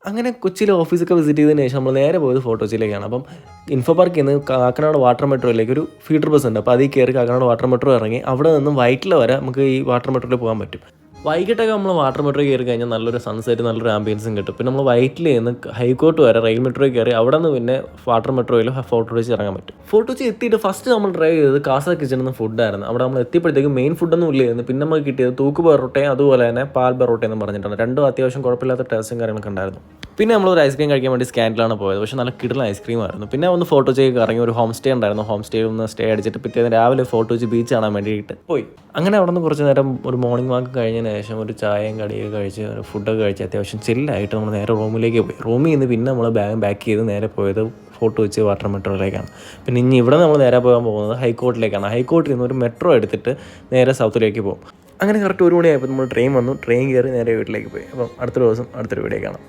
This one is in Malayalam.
അങ്ങനെ കൊച്ചിയിലെ ഓഫീസൊക്കെ വിസിറ്റ് ചെയ്തതിന് ശേഷം നമ്മൾ നേരെ പോയത് ഫോർട്ട് കൊച്ചിയിലേക്കാണ്. അപ്പം ഇൻഫോ പാർക്കിൽ നിന്ന് കാക്കനാട് വാട്ടർ മെട്രോയിലേക്ക് ഒരു ഫീഡർ ബസ് ഉണ്ട്. അപ്പോൾ അതിൽ കയറി കാക്കനാട് വാട്ടർ മെട്രോ ഇറങ്ങി അവിടെ നിന്നും വൈറ്റില വരെ നമുക്ക് ഈ വാട്ടർ മെട്രോയിൽ പോകാൻ പറ്റും. വൈകിട്ടൊക്കെ നമ്മൾ വാട്ടർ മെട്രോ കയറി കഴിഞ്ഞാൽ നല്ലൊരു സൺസെറ്റ്, നല്ലൊരു ആംബിയൻസും കിട്ടും. പിന്നെ നമ്മൾ വൈറ്റിൽ നിന്ന് ഹൈക്കോർട്ട് വരെ റെയിൽ മെട്രോയിൽ കയറി അവിടെ നിന്ന് പിന്നെ വാട്ടർ മെട്രോയിൽ ഫോർട്ട് കൊച്ചി ഇറങ്ങാൻ പറ്റും. ഫോർട്ട് കൊച്ചി എത്തിയിട്ട് ഫസ്റ്റ് നമ്മൾ ട്രൈ ചെയ്തത് കാസ കിച്ചണിൽ നിന്ന് ഫുഡായിരുന്നു. അവിടെ നമ്മൾ എത്തിയപ്പോഴത്തേക്കും മെയിൻ ഫുഡൊന്നും ഇല്ലായിരുന്നു. പിന്നെ നമുക്ക് കിട്ടിയത് തൂക്ക് പൊറോട്ടയും അതുപോലെ തന്നെ പാൽ പൊറോട്ടയെന്നും പറഞ്ഞിട്ടാണ്. രണ്ടും അത്യാവശ്യം കുഴപ്പമില്ലാത്ത ടേസ്റ്റും കാര്യങ്ങളൊക്കെ ഉണ്ടായിരുന്നു. പിന്നെ നമ്മളൊരു ഐസ്ക്രീം കഴിക്കാൻ വേണ്ടി സ്കാൻഡിലാണ് പോയത്. പക്ഷേ നല്ല കിടലൻ ഐസ്ക്രീം ആയിരുന്നു. പിന്നെ ഒന്ന് ഫോർട്ട് കൊച്ചിക്ക് ഇറങ്ങി ഒരു ഹോം സ്റ്റേ ഉണ്ടായിരുന്നു. ഹോം സ്റ്റേയിൽ ഒന്ന് സ്റ്റേ അടിച്ചിട്ട് പിറ്റേന്ന് രാവിലെ ഫോർട്ട് കൊച്ചി ബീച്ച് കാണാൻ വേണ്ടിയിട്ട് പോയി. അങ്ങനെ അവിടെ നിന്ന് കുറച്ച് നേരം ഒരു മോർണിംഗ് വാക്ക് കഴിഞ്ഞതിന് ശേഷം ഒരു ചായയും കടിയൊക്കെ കഴിച്ച് ഒരു ഫുഡൊക്കെ കഴിച്ച് അത്യാവശ്യം ചില്ലായിട്ട് നമ്മൾ നേരെ റൂമിലേക്ക് പോയി. റൂമിൽ നിന്ന് പിന്നെ നമ്മൾ ബാഗ് പാക്ക് ചെയ്ത് നേരെ പോയത് ഫോർട്ട് കൊച്ചി വാട്ടർ മെട്രോയിലേക്കാണ്. പിന്നെ ഇനി ഇവിടെ നമ്മൾ നേരെ പോകാൻ പോകുന്നത് ഹൈക്കോർട്ടിലേക്കാണ്. ഹൈക്കോർട്ടിൽ നിന്ന് ഒരു മെട്രോ എടുത്തിട്ട് നേരെ സൗത്തിലേക്ക് പോകും. അങ്ങനെ കറക്റ്റ് 1 മണിയായപ്പോൾ നമ്മൾ ട്രെയിൻ വന്നു. ട്രെയിൻ കയറി നേരെ വീട്ടിലേക്ക് പോയി. അപ്പം അടുത്തൊരു ദിവസം അടുത്തൊരു വീഡിയോ കാണാം.